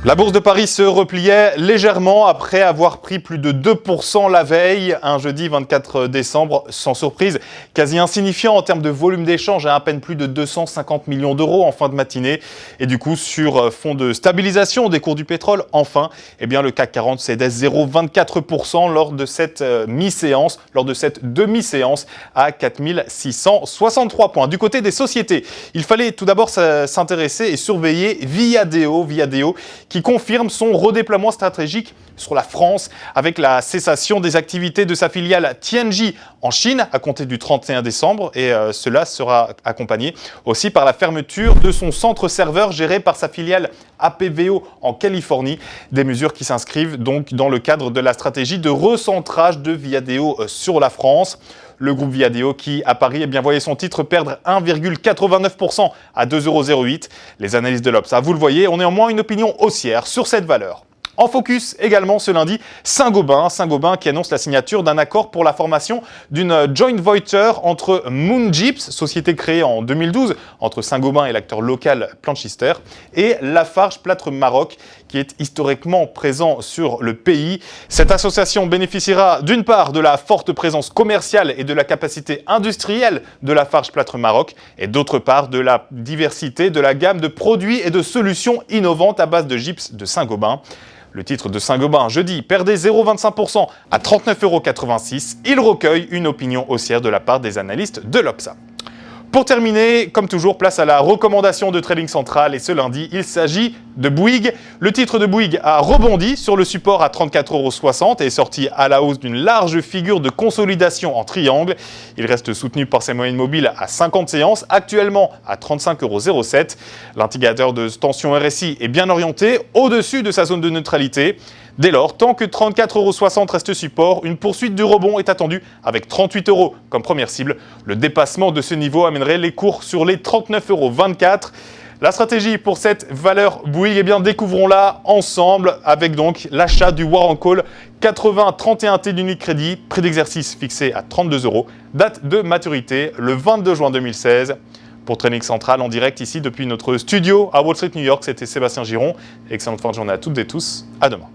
La bourse de Paris se repliait légèrement après avoir pris plus de 2% la veille, un jeudi 24 décembre, sans surprise, quasi insignifiant en termes de volume d'échange, à peine plus de 250 millions d'euros en fin de matinée. Et du coup, sur fond de stabilisation des cours du pétrole, enfin, le CAC 40 cédait 0,24% lors de cette mi-séance, lors de cette demi-séance à 4663 points. Du côté des sociétés, il fallait tout d'abord s'intéresser et surveiller Viadeo qui confirme son redéploiement stratégique sur la France avec la cessation des activités de sa filiale Tianji en Chine à compter du 31 décembre et cela sera accompagné aussi par la fermeture de son centre serveur géré par sa filiale APVO en Californie, des mesures qui s'inscrivent donc dans le cadre de la stratégie de recentrage de Viadeo sur la France. Le groupe Viadeo qui, à Paris, voyait son titre perdre 1,89% à 2,08 €. Les analystes de l'Obs, vous le voyez, ont néanmoins une opinion haussière sur cette valeur. En focus également ce lundi, Saint-Gobain qui annonce la signature d'un accord pour la formation d'une joint venture entre Moon Gyps, société créée en 2012 entre Saint-Gobain et l'acteur local Planchester, et Lafarge Plâtre Maroc, qui est historiquement présent sur le pays. Cette association bénéficiera d'une part de la forte présence commerciale et de la capacité industrielle de Lafarge Plâtre Maroc, et d'autre part de la diversité de la gamme de produits et de solutions innovantes à base de gypse de Saint-Gobain. Le titre de Saint-Gobain, jeudi, perdait 0,25% à 39,86 €. Il recueille une opinion haussière de la part des analystes de l'Obsa. Pour terminer, comme toujours, place à la recommandation de Trading Central et ce lundi, il s'agit de Bouygues. Le titre de Bouygues a rebondi sur le support à 34,60 € et est sorti à la hausse d'une large figure de consolidation en triangle. Il reste soutenu par ses moyennes mobiles à 50 séances, actuellement à 35,07 €. L'indicateur de tension RSI est bien orienté au-dessus de sa zone de neutralité. Dès lors, tant que 34,60 € reste support, une poursuite du rebond est attendue avec 38 € comme première cible. Le dépassement de ce niveau amènerait les cours sur les 39,24 €. La stratégie pour cette valeur Bouygues, découvrons-la ensemble avec donc l'achat du Warrant Call 8031 T d'Unicredit, prix d'exercice fixé à 32 €, date de maturité le 22 juin 2016. Pour Trading Central en direct ici depuis notre studio à Wall Street, New York, c'était Sébastien Giron. Excellente fin de journée à toutes et tous. À demain.